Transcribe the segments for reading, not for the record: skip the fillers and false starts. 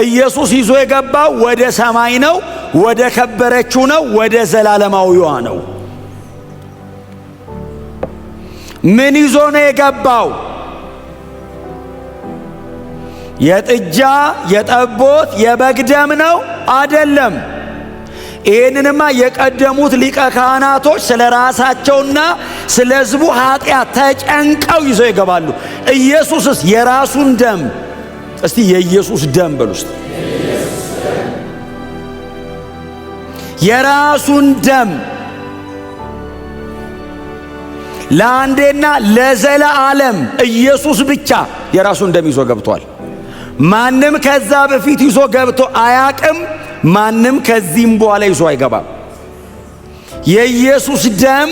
ኢየሱስ ይዞ የገባው ወደ ሰማይ ነው፣ ወደ ከበረችው ነው፣ ወደ ዘላለማዊዋ ነው። ምን ይዞ ነው የገባው? የጥጃ የጠቦት የበግ ደም ነው አይደለም። ይህንንማ የቀደሙት ሊቀ ካህናቶች ስለ ራሳቸውና ስለ ሕዝቡ ኃጢአት ተጨንቀው ይዘው ይገባሉ። ኢየሱስስ የራሱን ደም፣ እስቲ የኢየሱስ ደም በሉ እስቲ፣ የራሱን ደም ለአንዴና ለዘላለም ኢየሱስ ብቻ የራሱን ደም ይዞ ገብቷል። ማንም ከዛ በፊት ይዞ ገብቶ አያቅም። ማንም ከዚህም በኋላ ይዞ አይገባም። የኢየሱስ ደም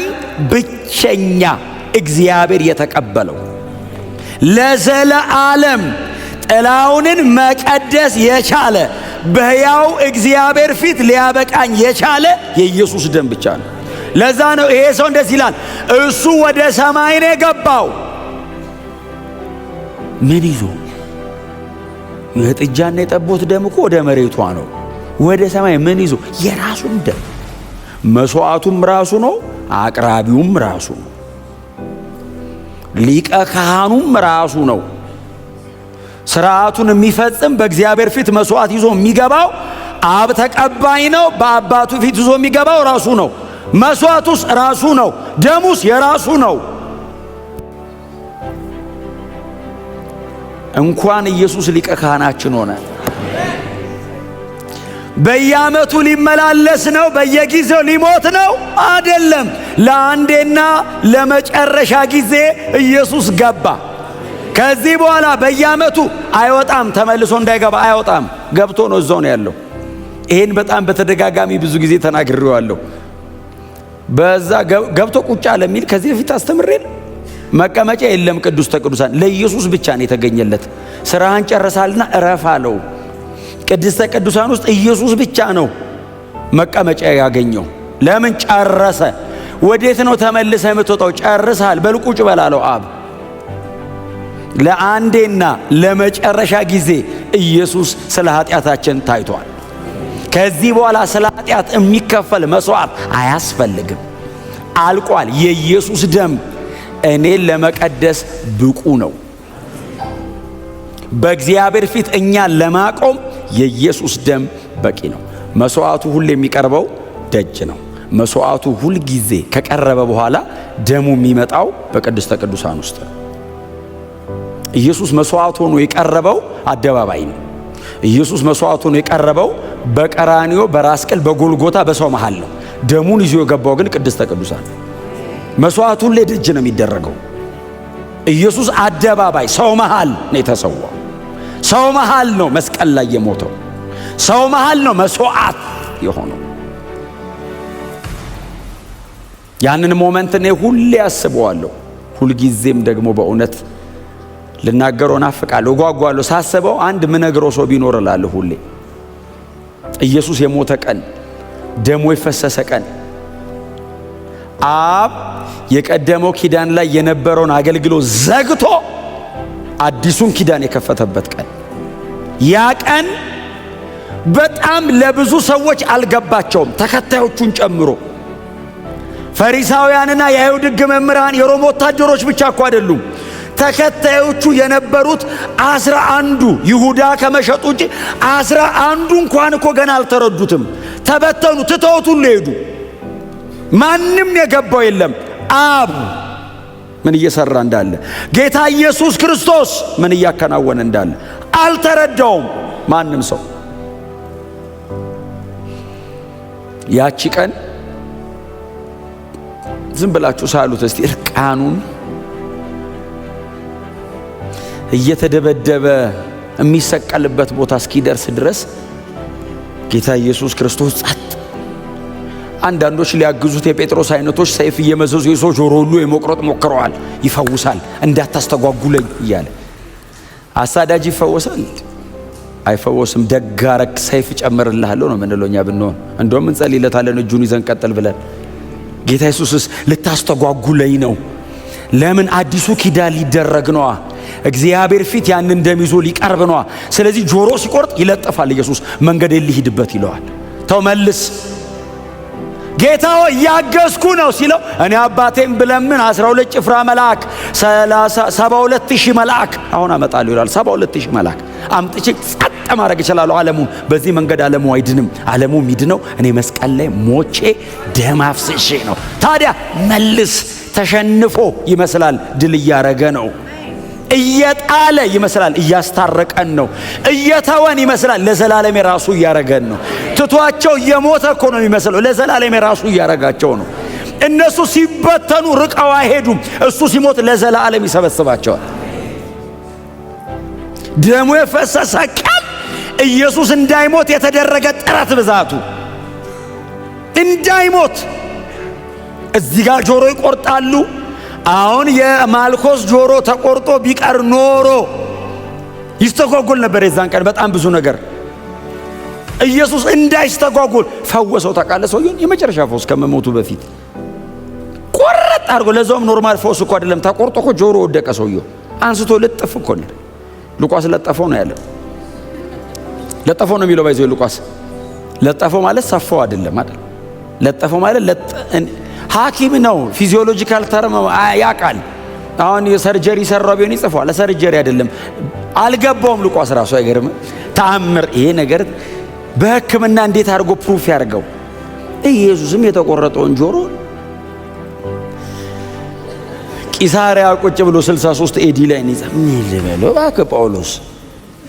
ብቸኛ እግዚአብሔር የተቀበለው ለዘላለም ጥላውንን መቀደስ የቻለ በሕያው እግዚአብሔር ፊት ሊያበቃኝ የቻለ የኢየሱስ ደም ብቻ ነው። ለዛ ነው ይሄ ሰው እንደዚህ ይላል፣ እሱ ወደ ሰማይ ነው የገባው። ምን ይዞ? የጥጃና የጠቦት ደም እኮ ወደ መሬቷ ነው። ወደ ሰማይ ምን ይዞ? የራሱን ደም። መስዋዕቱም ራሱ ነው፣ አቅራቢውም ራሱ ነው፣ ሊቀ ካህኑም ራሱ ነው። ስርዓቱን የሚፈጽም በእግዚአብሔር ፊት መስዋዕት ይዞ የሚገባው አብ ተቀባይ ነው። በአባቱ ፊት ይዞ የሚገባው ራሱ ነው። መስዋዕቱስ ራሱ ነው። ደሙስ የራሱ ነው። እንኳን ኢየሱስ ሊቀ ካህናችን ሆነ። በየዓመቱ ሊመላለስ ነው፣ በየጊዜው ሊሞት ነው አይደለም። ለአንዴና ለመጨረሻ ጊዜ ኢየሱስ ገባ። ከዚህ በኋላ በየዓመቱ አይወጣም። ተመልሶ እንዳይገባ አይወጣም። ገብቶ ነው፣ እዛው ነው ያለው። ይሄን በጣም በተደጋጋሚ ብዙ ጊዜ ተናግሬዋለሁ። በዛ ገብቶ ቁጭ አለ የሚል ከዚህ በፊት አስተምሬን። መቀመጫ የለም ቅዱስተ ቅዱሳን ለኢየሱስ ብቻ ነው የተገኘለት። ስራህን ጨርሳልና እረፍ አለው። ቅድስተ ቅዱሳን ውስጥ ኢየሱስ ብቻ ነው መቀመጫ ያገኘው። ለምን ጨረሰ? ወዴት ነው ተመልሰ የምትወጣው? ጨርሳል፣ በል ቁጭ በል አለው አብ። ለአንዴና ለመጨረሻ ጊዜ ኢየሱስ ስለ ኃጢአታችን ታይቷል። ከዚህ በኋላ ስለ ኃጢአት የሚከፈል መስዋዕት አያስፈልግም፣ አልቋል። የኢየሱስ ደም እኔን ለመቀደስ ብቁ ነው። በእግዚአብሔር ፊት እኛን ለማቆም የኢየሱስ ደም በቂ ነው። መስዋዕቱ ሁሉ የሚቀርበው ደጅ ነው። መስዋዕቱ ሁል ጊዜ ከቀረበ በኋላ ደሙ የሚመጣው በቅድስተ ቅዱሳን ውስጥ ነው። ኢየሱስ መስዋዕት ሆኖ የቀረበው አደባባይ ነው። ኢየሱስ መስዋዕት ሆኖ የቀረበው በቀራንዮ በራስ ቅል በጎልጎታ በሰው መሃል ነው። ደሙን ይዞ የገባው ግን ቅድስተ ቅዱሳን። መስዋዕቱን ለደጅ ነው የሚደረገው። ኢየሱስ አደባባይ ሰው መሃል ነው የተሰዋው። ሰው መሃል ነው መስቀል ላይ የሞተው። ሰው መሃል ነው መስዋዕት የሆነው። ያንን ሞመንት እኔ ሁሌ አስበዋለሁ። ሁልጊዜም ደግሞ በእውነት ልናገረው ናፍቃለሁ፣ እጓጓለሁ። ሳስበው አንድ ምነግረው ሰው ቢኖር እላለሁ ሁሌ። ኢየሱስ የሞተ ቀን፣ ደሙ የፈሰሰ ቀን፣ አብ የቀደመው ኪዳን ላይ የነበረውን አገልግሎት ዘግቶ አዲሱን ኪዳን የከፈተበት ቀን። ያ ቀን በጣም ለብዙ ሰዎች አልገባቸውም፣ ተከታዮቹን ጨምሮ። ፈሪሳውያንና የአይሁድ ሕግ መምህራን የሮም ወታደሮች ብቻ እኮ አይደሉም። ተከታዮቹ የነበሩት 11ዱ ይሁዳ ከመሸጡ እንጂ 11ዱ እንኳን እኮ ገና አልተረዱትም። ተበተኑ፣ ትተውት ሁሉ ሄዱ። ማንም የገባው የለም። አብ ምን እየሰራ እንዳለ፣ ጌታ ኢየሱስ ክርስቶስ ምን እያከናወነ እንዳለ አልተረዳውም ማንም ሰው። ያቺ ቀን ዝም ብላችሁ ሳሉት እስቲ። እርቃኑን እየተደበደበ የሚሰቀልበት ቦታ እስኪደርስ ድረስ ጌታ ኢየሱስ ክርስቶስ ጸጥ። አንዳንዶች ሊያግዙት የጴጥሮስ አይነቶች ሰይፍ እየመዘዙ የሰው ጆሮ ሁሉ የመቁረጥ ሞክረዋል። ይፈውሳል እንዳታስተጓጉለኝ እያለ። አሳዳጅ ይፈወሳል? አይፈወስም። ደጋረክ ሰይፍ ጨምርልሃለሁ ነው ምንለው እኛ ብንሆን። እንደውም እንጸልይለታለን እጁን ይዘን ቀጥል ብለን። ጌታ ኢየሱስስ ልታስተጓጉለኝ ነው። ለምን? አዲሱ ኪዳን ሊደረግ ነዋ። እግዚአብሔር ፊት ያንን ደም ይዞ ሊቀርብ ነው። ስለዚህ ጆሮ ሲቆርጥ ይለጥፋል። ኢየሱስ መንገድ ሊሄድበት ይለዋል። ተው መልስ ጌታ ሆይ እያገዝኩ ነው ሲለው እኔ አባቴን ብለምን 12 ጭፍራ መልአክ 72000 መልአክ አሁን አመጣለሁ ይላል። 72000 መልአክ አምጥቼ ጸጥ ማድረግ እችላለሁ። ዓለሙን በዚህ መንገድ ዓለሙ አይድንም። ዓለሙ የሚድነው እኔ መስቀል ላይ ሞቼ ደም አፍስሼ ነው። ታዲያ መልስ ተሸንፎ ይመስላል ድል እያረገ ነው። እየጣለ ይመስላል እያስታረቀን ነው። እየተወን ይመስላል ለዘላለም የራሱ እያረገን ነው። ትቷቸው እየሞተ እኮ ነው የሚመስለው፣ ለዘላለም የራሱ እያረጋቸው ነው። እነሱ ሲበተኑ ርቀው አይሄዱም። እሱ ሲሞት ለዘላለም ይሰበስባቸዋል። ደሙ የፈሰሰ ቀን ኢየሱስ እንዳይሞት የተደረገ ጥረት ብዛቱ እንዳይሞት እዚህ ጋር ጆሮ ይቆርጣሉ። አሁን የማልኮስ ጆሮ ተቆርጦ ቢቀር ኖሮ ይስተጓጎል ነበር። የዛን ቀን በጣም ብዙ ነገር ኢየሱስ እንዳይስተጓጎል ፈወሰው። ታውቃለህ ሰውየውን የመጨረሻ ፈውስ ከመሞቱ በፊት ቆረጥ አድርጎ፣ ለዛውም ኖርማል ፈውስ እኮ አይደለም። ተቆርጦ እኮ ጆሮ ወደቀ። ሰውየው አንስቶ ልጥፍ እኮ ነው። ሉቃስ ለጠፈው ነው ያለው። ለጠፈው ነው የሚለው ባይዘው ሉቃስ። ለጠፈው ማለት ሰፋው አይደለም አይደል? ለጠፈው ማለት ሐኪም ነው። ፊዚዮሎጂካል ተርም ያውቃል። አሁን የሰርጀሪ ሰራው ቢሆን ይጽፋል። ለሰርጀሪ አይደለም። አልገባውም ሉቃስ ራሱ አይገርም? ተአምር ይሄ ነገር በሕክምና እንዴት አድርጎ ፕሩፍ ያርገው? ኢየሱስም የተቆረጠውን ጆሮ ቂሳሪያ ቁጭ ብሎ 63 ኤዲ ላይ ነው ምን ልበለው እባክህ። ጳውሎስ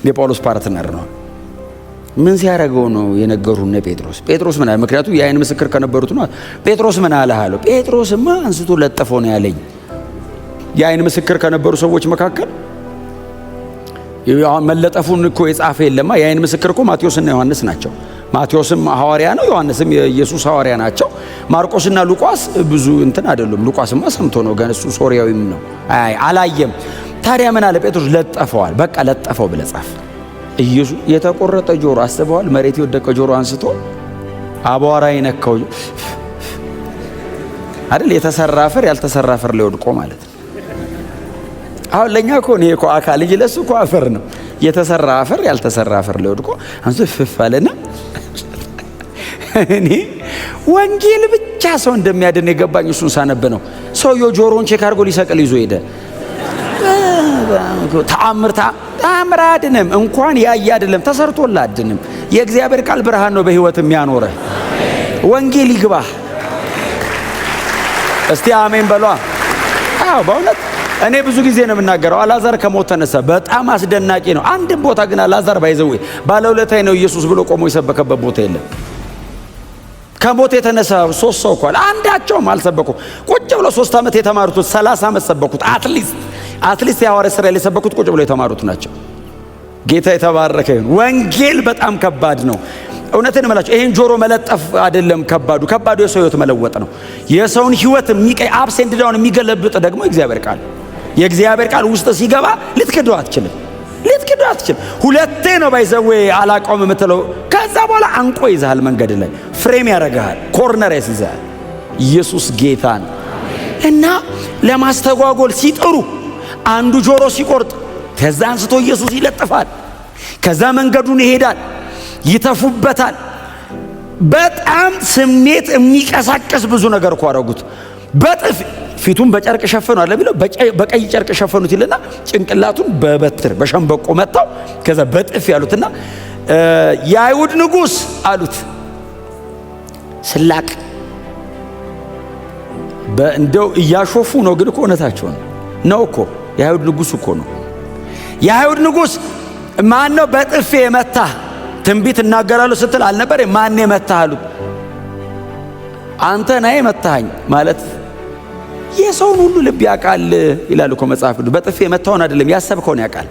የጳውሎስ ፓርትነር ነው። ምን ሲያረገው ነው የነገሩን? ጴጥሮስ ምን አለ? ምክንያቱም የአይን ምስክር ከነበሩት ነው። ጴጥሮስ ምን አለ አለው። ጴጥሮስማ አንስቶ ለጠፈው ነው ያለኝ። የአይን ምስክር ከነበሩ ሰዎች መካከል መለጠፉን እኮ የጻፈ የለማ። የአይን ምስክር እኮ ማቴዎስና ዮሐንስ ናቸው። ማቴዎስም ሐዋርያ ነው፣ ዮሐንስም የኢየሱስ ሐዋርያ ናቸው። ማርቆስና ሉቃስ ብዙ እንትን አይደሉም። ሉቃስማ ሰምቶ ነው ገና፣ እሱ ሶሪያዊም ነው፣ አላየም። ታዲያ ምን አለ ጴጥሮስ? ለጠፈዋል። በቃ ለጠፈው ብለህ ጻፍ። ኢየሱስ የተቆረጠ ጆሮ አስበዋል። መሬት የወደቀ ጆሮ አንስቶ አቧራ የነካው አይደል? የተሰራ አፈር ያልተሰራ አፈር ላይ ወድቆ ማለት ነው። አሁን ለኛ እኮ ነው እኮ አካል እንጂ ለሱ እኮ አፈር ነው። የተሰራ አፈር ያልተሰራ አፈር ላይ ወድቆ አንስቶ ፍፍ አለና እኔ ወንጌል ብቻ ሰው እንደሚያድን የገባኝ እሱን ሳነብ ነው። ሰውየው ጆሮውን ቼክ አድርጎ ሊሰቅል ይዞ ሄደ። ተአምር አድንም እንኳን ያየ አይደለም ተሰርቶላ አድንም። የእግዚአብሔር ቃል ብርሃን ነው በህይወት የሚያኖረ። ወንጌል ይግባህ። እስቲ አሜን በሏ። አዎ በእውነት እኔ ብዙ ጊዜ ነው የምናገረው። አላዛር ከሞት ተነሳ። በጣም አስደናቂ ነው። አንድም ቦታ ግን አላዛር ባይዘው ባለውለታዬ ነው ኢየሱስ ብሎ ቆሞ የሰበከበት ቦታ የለም። ከሞት የተነሳ 3 ሰው እኮ አንዳቸውም አልሰበኩ። ቁጭ ብሎ 3 ዓመት የተማሩት 30 ዓመት ሰበኩት። አትሊስት የሐዋርያ ሥራ ላይ የሰበኩት ቁጭ ብሎ የተማሩት ናቸው። ጌታ የተባረከ ይሁን። ወንጌል በጣም ከባድ ነው። እውነትን እምላችሁ ይሄን ጆሮ መለጠፍ አይደለም ከባዱ የሰው ህይወት መለወጥ ነው። የሰውን ህይወት የሚቀይ አፕስ ኤንድ ዳውን የሚገለብጥ ደግሞ የእግዚአብሔር ቃል ውስጥ ሲገባ ልትክደው አትችልም። ሁለቴ ነው ባይዘዌ አላቆም የምትለው። ከዛ በኋላ አንቆ ይዛል፣ መንገድ ላይ ፍሬም ያረጋል፣ ኮርነር ያስይዛል። ኢየሱስ ጌታ ነው። እና ለማስተጓጎል ሲጥሩ አንዱ ጆሮ ሲቆርጥ ከዛ አንስቶ ኢየሱስ ይለጥፋል። ከዛ መንገዱን ይሄዳል፣ ይተፉበታል። በጣም ስሜት የሚቀሳቀስ ብዙ ነገር እኮ አደረጉት። በጥፍ ፊቱን በጨርቅ ሸፈኑ አለ ቢለው በቀይ ጨርቅ ሸፈኑት ይልና ጭንቅላቱን በበትር በሸንበቆ መታው። ከዛ በጥፍ ያሉትና የአይሁድ ንጉሥ አሉት። ስላቅ እንደው እያሾፉ ነው፣ ግን እኮ እውነታቸው ነው እኮ። የአይሁድ ንጉሥ እኮ ነው። የአይሁድ ንጉሥ ማን ነው በጥፌ የመታህ? ትንቢት እናገራለሁ ስትል አልነበር? ማን የመታህ አሉት። አንተ ነህ የመታኸኝ ማለት የሰውን ሁሉ ልብ ያውቃል ይላል እኮ መጽሐፍ ቅዱስ። በጥፌ የመታውን አይደለም ያሰብከውን ያውቃል።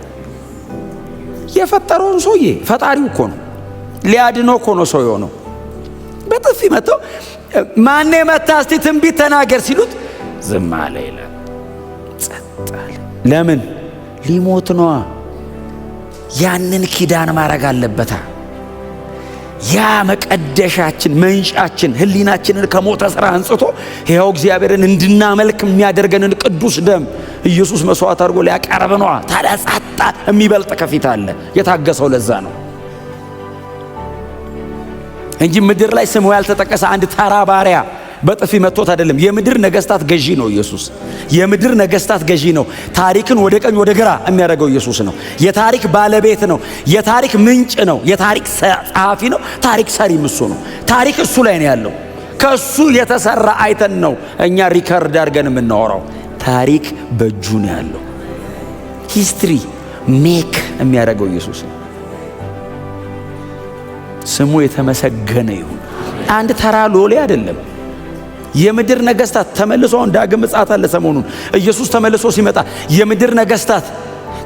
የፈጠረውን ሰውዬ ፈጣሪው እኮ ነው፣ ሊያድነው እኮ ነው ሰው የሆነው። በጥፊ መታው። ማን የመታህ እስቲ ትንቢት ተናገር ሲሉት ዝም አለ ይላል። ጸጥ አለ። ለምን? ሊሞት ነዋ። ያንን ኪዳን ማድረግ አለበታ። ያ መቀደሻችን መንጫችን ህሊናችንን ከሞተ ሥራ አንጽቶ ሕያው እግዚአብሔርን እንድናመልክ የሚያደርገንን ቅዱስ ደም ኢየሱስ መስዋዕት አድርጎ ሊያቀርብ ነው። ታዲያ ጻጣ የሚበልጥ ከፊት አለ። የታገሰው ለዛ ነው እንጂ ምድር ላይ ስሙ ያልተጠቀሰ አንድ ተራ ባሪያ በጥፊ መጥቶት አይደለም። የምድር ነገስታት ገዢ ነው ኢየሱስ። የምድር ነገስታት ገዢ ነው። ታሪክን ወደ ቀኝ ወደ ግራ የሚያደርገው ኢየሱስ ነው። የታሪክ ባለቤት ነው። የታሪክ ምንጭ ነው። የታሪክ ጸሐፊ ነው። ታሪክ ሰሪም እሱ ነው። ታሪክ እሱ ላይ ነው ያለው። ከሱ የተሰራ አይተን ነው እኛ ሪከርድ አድርገን የምናወራው። ታሪክ በእጁ ነው ያለው። ሂስትሪ ሜክ የሚያደርገው ኢየሱስ ነው። ስሙ የተመሰገነ ይሁን። አንድ ተራ ሎሌ አይደለም። የምድር ነገስታት ተመልሶ ዳግም ምጽአት አለ። ሰሞኑን ኢየሱስ ተመልሶ ሲመጣ የምድር ነገስታት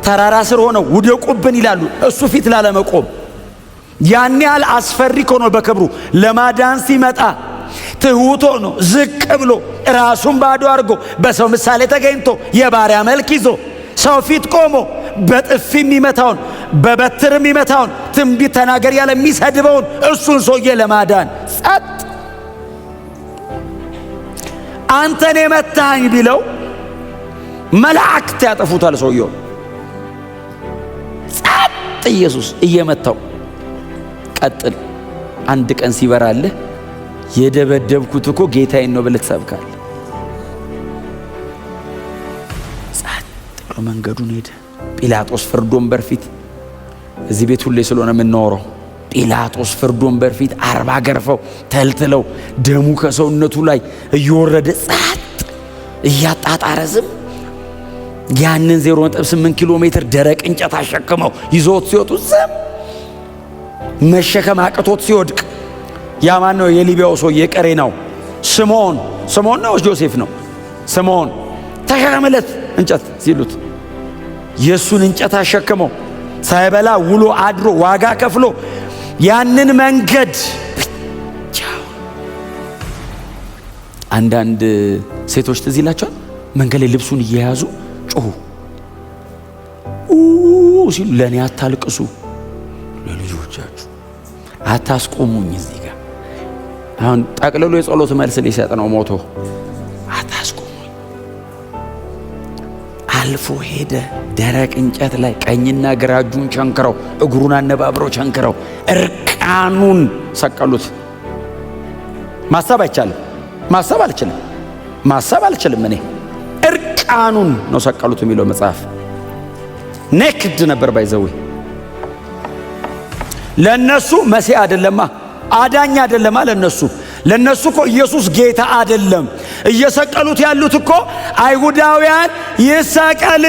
ተራራ ስር ሆነው ውደቁብን ይላሉ፣ እሱ ፊት ላለመቆም። ያን ያህል አስፈሪ ሆኖ በክብሩ ለማዳን ሲመጣ ትሑት ሆኖ ዝቅ ብሎ ራሱን ባዶ አድርጎ በሰው ምሳሌ ተገኝቶ የባሪያ መልክ ይዞ ሰው ፊት ቆሞ በጥፊ የሚመታውን በበትር የሚመታውን ትንቢት ተናገር ያለ የሚሰድበውን እሱን ሰውዬ ለማዳን ጸጥ አንተን የመታኝ ቢለው መላእክት ያጠፉታል ሰውየው። ጸጥ ኢየሱስ እየመታው ቀጥል። አንድ ቀን ሲበራልህ የደበደብኩት እኮ ጌታዬን ነው ብለህ ትሰብካለህ። ጸጥ ብሎ መንገዱን ሄደ። ጲላጦስ ፍርድ ወንበር ፊት፣ እዚህ ቤት ሁሌ ስለሆነ የምናወራው፣ ጲላጦስ ፍርድ ወንበር ፊት 40 ገርፈው ተልትለው ደሙ ከሰውነቱ ላይ እየወረደ ጸጥ እያጣጣረ ዝም ያንን 0.8 ኪሎ ሜትር ደረቅ እንጨት አሸክመው ይዞት ሲወጡ ዝም መሸከም አቅቶት ሲወድቅ ያማን ነው? የሊቢያው ሰው የቀሬናው ስምዖን ነው ጆሴፍ ነው? ስምዖን ተሸከመለት እንጨት ሲሉት የሱን እንጨት አሸክመው ሳይበላ ውሎ አድሮ ዋጋ ከፍሎ ያንን መንገድ አንዳንድ ሴቶች ትዝ ይላቸዋል። መንገድ ላይ ልብሱን እየያዙ ጮሁ ሲሉ ለኔ አታልቅሱ፣ ለልጆቻችሁ አታስቆሙኝ። እዚህ ጋር አሁን ጠቅልሎ የጸሎት መልስ ሊሰጥ ነው ሞቶ። አታስቆሙኝ። አልፎ ሄደ። ደረቅ እንጨት ላይ ቀኝና ግራ እጁን ቸንክረው እግሩን አነባብረው ቸንክረው እርቃኑን ሰቀሉት። ማሰብ አይቻልም። ማሰብ አልችልም እኔ። እርቃኑን ነው ሰቀሉት የሚለው መጽሐፍ። ኔክድ ነበር ባይዘው። ለነሱ መሲህ አይደለማ፣ አዳኝ አይደለማ። ለነሱ እኮ ኢየሱስ ጌታ አይደለም። እየሰቀሉት ያሉት እኮ አይሁዳውያን ይሰቀል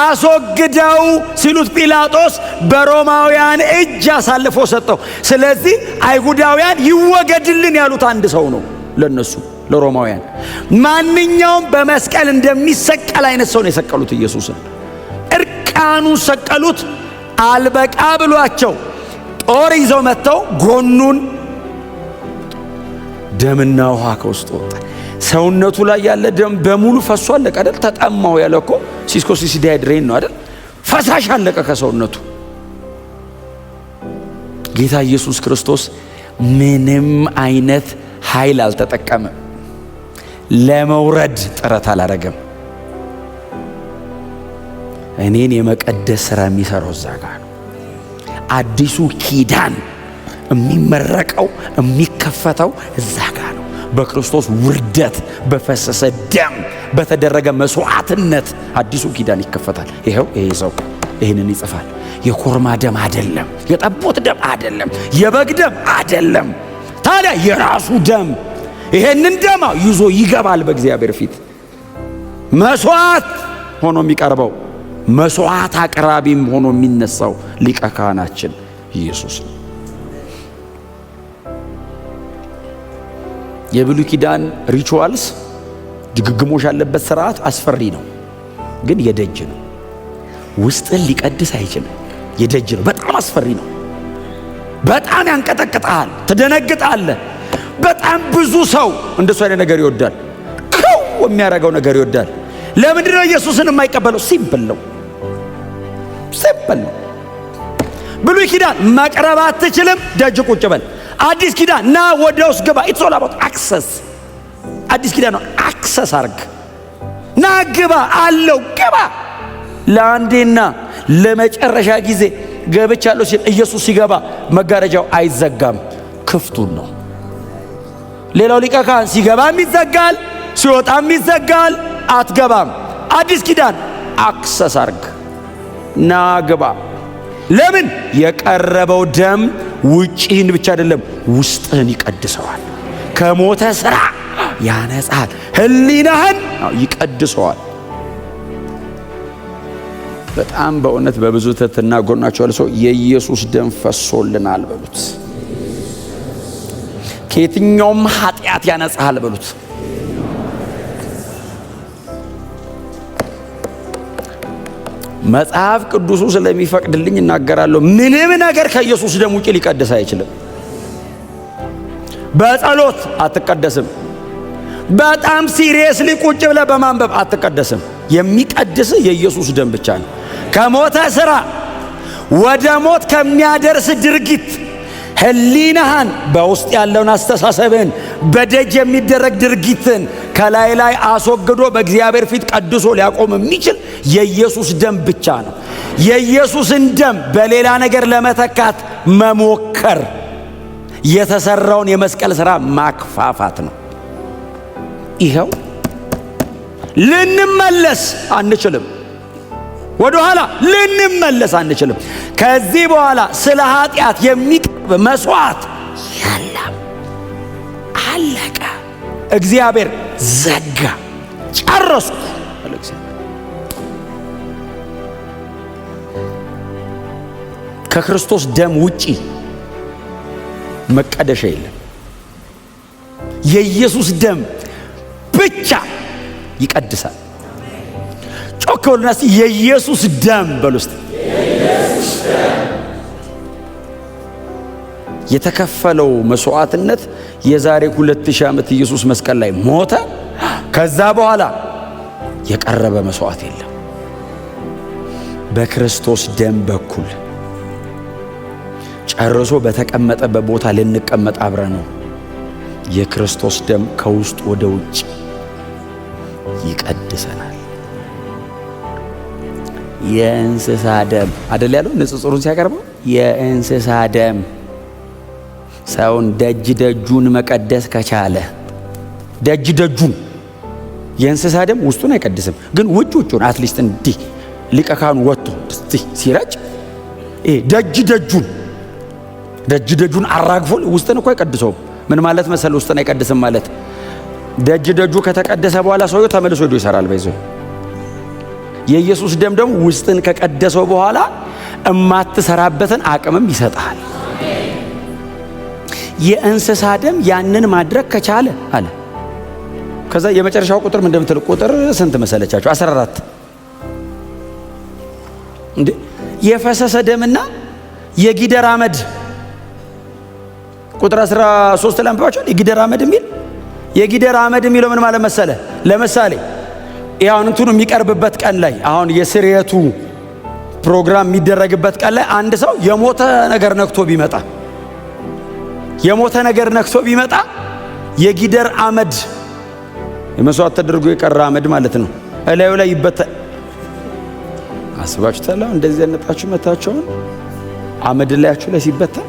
አስወግደው ሲሉት ጲላጦስ በሮማውያን እጅ አሳልፎ ሰጠው። ስለዚህ አይሁዳውያን ይወገድልን ያሉት አንድ ሰው ነው። ለነሱ ለሮማውያን ማንኛውም በመስቀል እንደሚሰቀል አይነት ሰው ነው የሰቀሉት ኢየሱስን። እርቃኑን ሰቀሉት። አልበቃ ብሏቸው ጦር ይዘው መጥተው ጎኑን ደምና ውሃ ከውስጥ ወጣ። ሰውነቱ ላይ ያለ ደም በሙሉ ፈሶ አለቀ አይደል? ተጠማው ያለ እኮ ሲስኮሲስ ዲሃይድሬት ነው አይደል? ፈሳሽ አለቀ ከሰውነቱ። ጌታ ኢየሱስ ክርስቶስ ምንም አይነት ኃይል አልተጠቀመም። ለመውረድ ጥረት አላረገም። እኔን የመቀደስ ሥራ የሚሰራው እዛ ጋር ነው። አዲሱ ኪዳን የሚመረቀው የሚከፈተው እዛ ጋር ነው። በክርስቶስ ውርደት በፈሰሰ ደም በተደረገ መስዋዕትነት አዲሱ ኪዳን ይከፈታል። ይሄ ሰው ይህንን ይጽፋል። የኮርማ ደም አይደለም፣ የጠቦት ደም አይደለም፣ የበግ ደም አይደለም። ታዲያ የራሱ ደም ይሄንን ደም ይዞ ይገባል በእግዚአብሔር ፊት። መስዋዕት ሆኖ የሚቀርበው መስዋዕት አቅራቢም ሆኖ የሚነሳው ሊቀ ካህናችን ኢየሱስ ነው። የብሉይ ኪዳን ሪቹዋልስ ድግግሞሽ ያለበት ስርዓት አስፈሪ ነው፣ ግን የደጅ ነው። ውስጥን ሊቀድስ አይችልም። የደጅ ነው። በጣም አስፈሪ ነው። በጣም ያንቀጠቅጣል፣ ትደነግጣለህ። በጣም ብዙ ሰው እንደሱ አይነት ነገር ይወዳል። ከው የሚያደርገው ነገር ይወዳል። ለምንድን ነው ኢየሱስን የማይቀበለው? ሲምፕል ነው። ብሉይ ኪዳን መቅረብ አትችልም፣ ደጅ ቁጭ በል። አዲስ ኪዳን ና ወደ ውስጥ ግባ። ኢትስ ኦል አባውት አክሰስ። አዲስ ኪዳን ነው። አክሰስ አርግ፣ ና ግባ አለው። ግባ። ለአንዴና ለመጨረሻ ጊዜ ገብቻለሁ ሲል ኢየሱስ ሲገባ መጋረጃው አይዘጋም፣ ክፍቱን ነው። ሌላው ሊቀ ካህን ሲገባም ይዘጋል፣ ሲወጣም ይዘጋል፣ አትገባም። አዲስ ኪዳን አክሰስ አርግ፣ ና ግባ። ለምን? የቀረበው ደም ውጪህን ብቻ አይደለም ውስጥህን ይቀድሰዋል፣ ከሞተ ሥራ ያነጻል፣ ህሊናህን ይቀድሰዋል። በጣም በእውነት በብዙ ትሕትና ጎናቸው ያለ ሰው የኢየሱስ ደም ፈሶልናል በሉት። ከየትኛውም ኃጢአት ያነጻል በሉት። መጽሐፍ ቅዱሱ ስለሚፈቅድልኝ እናገራለሁ። ምንም ነገር ከኢየሱስ ደም ውጪ ሊቀድስ አይችልም። በጸሎት አትቀደስም። በጣም ሲሪየስሊ ቁጭ ብለህ በማንበብ አትቀደስም። የሚቀድስ የኢየሱስ ደም ብቻ ነው። ከሞተ ሥራ ወደ ሞት ከሚያደርስ ድርጊት ህሊናህን፣ በውስጥ ያለውን አስተሳሰብህን፣ በደጅ የሚደረግ ድርጊትን ከላይ ላይ አስወግዶ በእግዚአብሔር ፊት ቀድሶ ሊያቆም የሚችል የኢየሱስ ደም ብቻ ነው። የኢየሱስን ደም በሌላ ነገር ለመተካት መሞከር የተሰራውን የመስቀል ሥራ ማክፋፋት ነው። ይኸው ልንመለስ አንችልም። ወደ ኋላ ልንመለስ አንችልም። ከዚህ በኋላ ስለ ኃጢአት የሚቀርብ መስዋዕት የለም። አለቀ። እግዚአብሔር ዘጋ። ጨረሱ። ከክርስቶስ ደም ውጪ መቀደሻ የለም። የኢየሱስ ደም ብቻ ይቀድሳል። ጮክ በሉና እስቲ የኢየሱስ ደም በሉ እስቲ። የተከፈለው መስዋዕትነት የዛሬ 2000 ዓመት ኢየሱስ መስቀል ላይ ሞተ። ከዛ በኋላ የቀረበ መስዋዕት የለም። በክርስቶስ ደም በኩል ጨርሶ በተቀመጠበት ቦታ ልንቀመጥ አብረ ነው። የክርስቶስ ደም ከውስጥ ወደ ውጭ ይቀድሰናል። የእንስሳ ደም አይደል ያለው ንጽጽሩን ሲያቀርበው፣ የእንስሳ ደም ሰውን ደጅ ደጁን መቀደስ ከቻለ ደጅ ደጁን፣ የእንስሳ ደም ውስጡን አይቀድስም፣ ግን ውጩን አትሊስት እንዲህ ሊቀ ካህኑ ወጥቶ ሲረጭ ደጅ ደጁን አራግፎ ውስጥን እኮ አይቀድሰውም። ምን ማለት መሰለ? ውስጥን አይቀድስም ማለት ደጅ ደጁ ከተቀደሰ በኋላ ሰውየው ተመልሶ ሄዶ ይሰራል። በይዞ የኢየሱስ ደም ደግሞ ውስጥን ከቀደሰው በኋላ እማትሰራበትን አቅምም ይሰጣል። የእንስሳ ደም ያንን ማድረግ ከቻለ አለ። ከዛ የመጨረሻው ቁጥር ምን እንደምትል ቁጥር ስንት መሰለቻችሁ? 14 እንዴ የፈሰሰ ደምና የጊደር አመድ ቁጥር 13 ላይ አንብባችሁ የጊደር አመድ የሚል የጊደር አመድ የሚለው ምን ማለት መሰለ? ለምሳሌ ያው እንትኑ የሚቀርብበት ቀን ላይ አሁን የስርየቱ ፕሮግራም የሚደረግበት ቀን ላይ አንድ ሰው የሞተ ነገር ነክቶ ቢመጣ የጊደር አመድ የመስዋዕት ተደርጎ የቀረ አመድ ማለት ነው እላዩ ላይ ይበተን። አስባችሁ ታላ እንደዚህ ያነጣችሁ መታችሁን አመድ ላያችሁ ላይ ሲበተን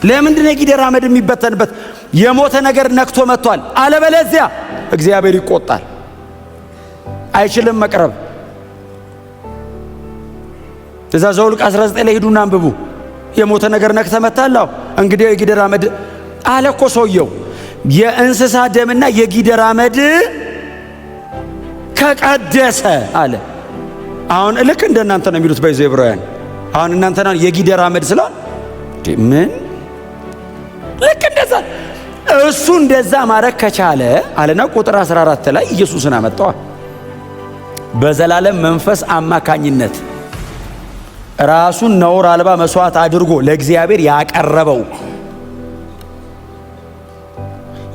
ለምንድን ነው የጊደር አመድ የሚበተንበት? የሞተ ነገር ነክቶ መጥቷል። አለበለዚያ እግዚአብሔር ይቆጣል፣ አይችልም መቅረብ። እዛ ዘኍልቍ 19 ላይ ሂዱና አንብቡ። የሞተ ነገር ነክተ መጣላው እንግዲህ የጊደር አመድ አለ እኮ ሰውየው። የእንስሳ ደምና የጊደር አመድ ከቀደሰ አለ። አሁን ልክ እንደናንተ ነው የሚሉት በይዘ ዕብራውያን። አሁን እናንተ ነው የጊደር አመድ ስለው ምን ልክ እንደዛ እሱ እንደዛ ማድረግ ከቻለ አለና ቁጥር 14 ላይ ኢየሱስን አመጣው። በዘላለም መንፈስ አማካኝነት ራሱን ነውር አልባ መስዋዕት አድርጎ ለእግዚአብሔር ያቀረበው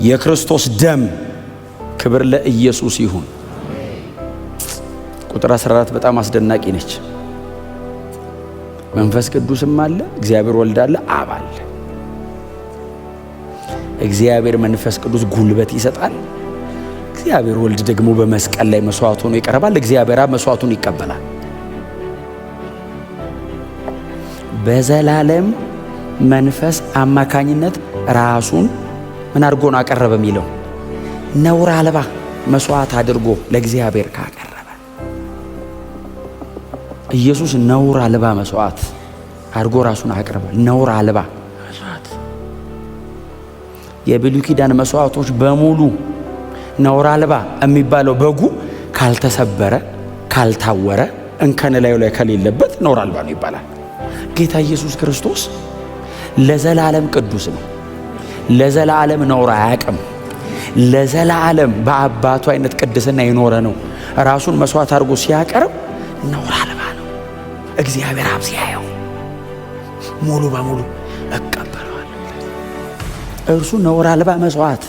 የክርስቶስ ደም ክብር ለኢየሱስ ይሁን። ቁጥር 14 በጣም አስደናቂ ነች። መንፈስ ቅዱስም አለ፣ እግዚአብሔር ወልድ አለ፣ አብ አለ። እግዚአብሔር መንፈስ ቅዱስ ጉልበት ይሰጣል። እግዚአብሔር ወልድ ደግሞ በመስቀል ላይ መስዋዕት ሆኖ ይቀርባል። እግዚአብሔር አብ መስዋዕቱን ይቀበላል። በዘላለም መንፈስ አማካኝነት ራሱን ምን አድርጎ ነው አቀረበ የሚለው ነውር አልባ መስዋዕት አድርጎ ለእግዚአብሔር ካቀረበ ኢየሱስ ነውር አልባ መስዋዕት አድርጎ ራሱን አቀረበ። ነውር አልባ መስዋዕት። የብሉይ ኪዳን መስዋዕቶች በሙሉ ነውር አልባ የሚባለው በጉ ካልተሰበረ ካልታወረ እንከን ላይ ከሌለበት ነውር አልባ ነው ይባላል። ጌታ ኢየሱስ ክርስቶስ ለዘላለም ቅዱስ ነው። ለዘላለም ነውር አያውቅም። ለዘላለም በአባቱ አይነት ቅድስና የኖረ ነው። ራሱን መስዋዕት አድርጎ ሲያቀርብ ነውር አልባ ነው። እግዚአብሔር አብ ሲያየው ሙሉ በሙሉ እቀበለዋለሁ። እርሱ ነውር አልባ መስዋዕት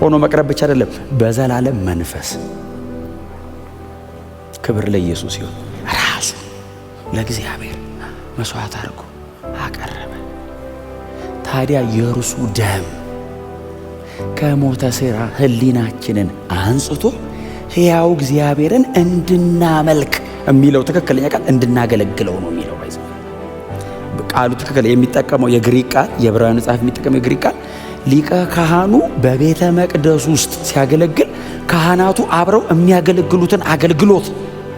ሆኖ መቅረብ ብቻ አይደለም፣ በዘላለም መንፈስ። ክብር ለኢየሱስ ይሁን። ራሱ ለእግዚአብሔር መስዋዕት አድርጎ አቀረበ። ታዲያ የእርሱ ደም ከሞተ ሥራ ሕሊናችንን አንጽቶ ሕያው እግዚአብሔርን እንድናመልክ የሚለው ትክክለኛ ቃል እንድናገለግለው ነው የሚለው። ቃሉ ትክክል የሚጠቀመው የግሪክ ቃል፣ የዕብራውያን መጽሐፍ የሚጠቀመው የግሪክ ቃል ሊቀ ካህኑ በቤተ መቅደስ ውስጥ ሲያገለግል ካህናቱ አብረው የሚያገለግሉትን አገልግሎት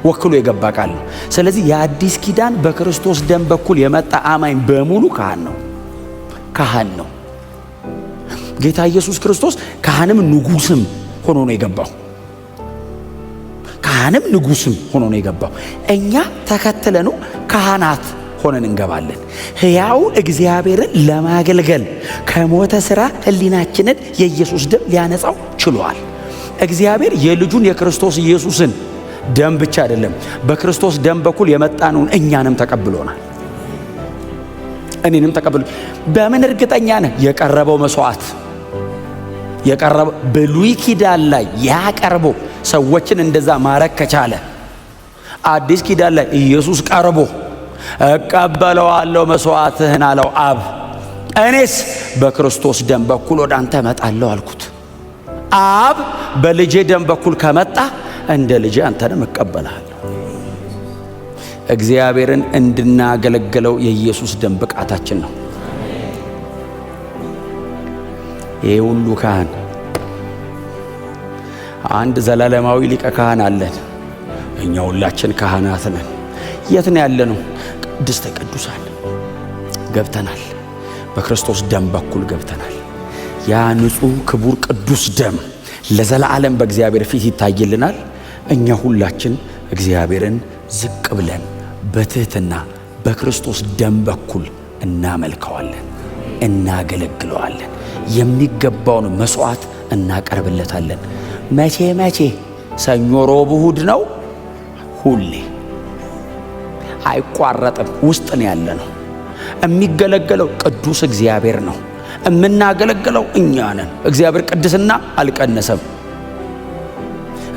ወክሎ የገባ ቃል ነው። ስለዚህ የአዲስ ኪዳን በክርስቶስ ደም በኩል የመጣ አማኝ በሙሉ ካህን ነው። ጌታ ኢየሱስ ክርስቶስ ካህንም ንጉስም ሆኖ ነው የገባው። ካህንም ንጉስም ሆኖ ነው የገባው። እኛ ተከትለነው ካህናት ሆነን እንገባለን። ሕያው እግዚአብሔርን ለማገልገል ከሞተ ሥራ ሕሊናችንን የኢየሱስ ደም ሊያነጻው ችሏል። እግዚአብሔር የልጁን የክርስቶስ ኢየሱስን ደም ብቻ አይደለም፣ በክርስቶስ ደም በኩል የመጣነውን እኛንም ተቀብሎናል። እኔንም ተቀብሎ በምን እርግጠኛ ነህ? የቀረበው መስዋዕት የቀረበው ብሉይ ኪዳን ላይ ያቀርቦ ሰዎችን እንደዛ ማረክ ከቻለ አዲስ ኪዳን ላይ ኢየሱስ ቀርቦ እቀበለዋለሁ መስዋዕትህን አለው አብ። እኔስ በክርስቶስ ደም በኩል ወደ አንተ እመጣለሁ አልኩት። አብ በልጄ ደም በኩል ከመጣ እንደ ልጄ አንተንም እቀበልሃለሁ። እግዚአብሔርን እንድናገለግለው የኢየሱስ ደም ብቃታችን ነው። ይሄ ሁሉ ካህን አንድ ዘላለማዊ ሊቀ ካህን አለን። እኛ ሁላችን ካህናት ነን። የት ነው ያለነው? ቅድስተ ቅዱሳን ገብተናል። በክርስቶስ ደም በኩል ገብተናል። ያ ንጹሕ ክቡር ቅዱስ ደም ለዘላለም በእግዚአብሔር ፊት ይታይልናል። እኛ ሁላችን እግዚአብሔርን ዝቅ ብለን በትህትና በክርስቶስ ደም በኩል እናመልከዋለን፣ እናገለግለዋለን። የሚገባውን መስዋዕት እናቀርብለታለን። መቼ? ሰኞ፣ ሮብ፣ እሁድ ነው። ሁሌ አይቋረጥም። ውስጥ ነው ያለ ነው። የሚገለገለው ቅዱስ እግዚአብሔር ነው። የምናገለግለው እኛ ነን። እግዚአብሔር ቅድስና አልቀነሰም።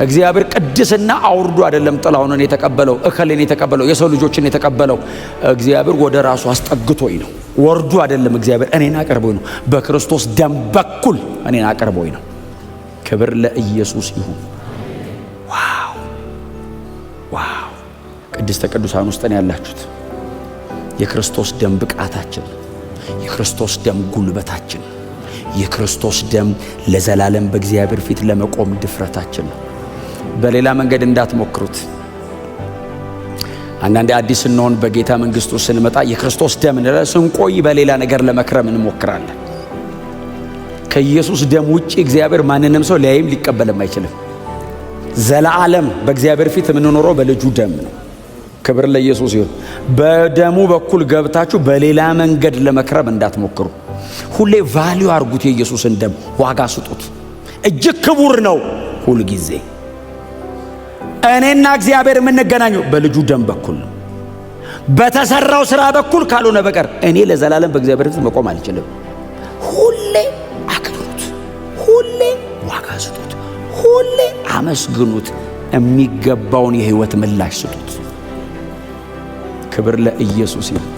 እግዚአብሔር ቅድስና አውርዶ አይደለም ጥላሁንን የተቀበለው፣ እከሌን የተቀበለው፣ የሰው ልጆችን የተቀበለው። እግዚአብሔር ወደ ራሱ አስጠግቶኝ ነው። ወርዶ አይደለም። እግዚአብሔር እኔን አቀርቦኝ ነው። በክርስቶስ ደም በኩል እኔን አቀርቦኝ ነው። ክብር ለኢየሱስ ይሁን። ዋው! ቅድስተ ቅዱሳን ውስጥ ነው ያላችሁት። የክርስቶስ ደም ብቃታችን፣ የክርስቶስ ደም ጉልበታችን፣ የክርስቶስ ደም ለዘላለም በእግዚአብሔር ፊት ለመቆም ድፍረታችን ነው። በሌላ መንገድ እንዳትሞክሩት። አንዳንዴ አዲስ ስንሆን በጌታ መንግሥት ውስጥ ስንመጣ የክርስቶስ ደም ስንቆይ በሌላ ነገር ለመክረም እንሞክራለን። ከኢየሱስ ደም ውጪ እግዚአብሔር ማንንም ሰው ሊያይም ሊቀበልም አይችልም። ዘላለም በእግዚአብሔር ፊት የምንኖረው በልጁ ደም ነው። ክብር ለኢየሱስ ይሁን። በደሙ በኩል ገብታችሁ በሌላ መንገድ ለመክረም እንዳትሞክሩ። ሁሌ ቫልዩ አርጉት። የኢየሱስን ደም ዋጋ ስጡት። እጅግ ክቡር ነው። ሁል ጊዜ እኔና እግዚአብሔር የምንገናኘው በልጁ ደም በኩል ነው። በተሰራው ሥራ በኩል ካልሆነ በቀር እኔ ለዘላለም በእግዚአብሔር ፊት መቆም አልችልም። ሁሌ አክብሩት። ሁሌ ዋጋ ስጡት። ሁሌ አመስግኑት። የሚገባውን የሕይወት ምላሽ ስጡት። ክብር ለኢየሱስ ይሁን።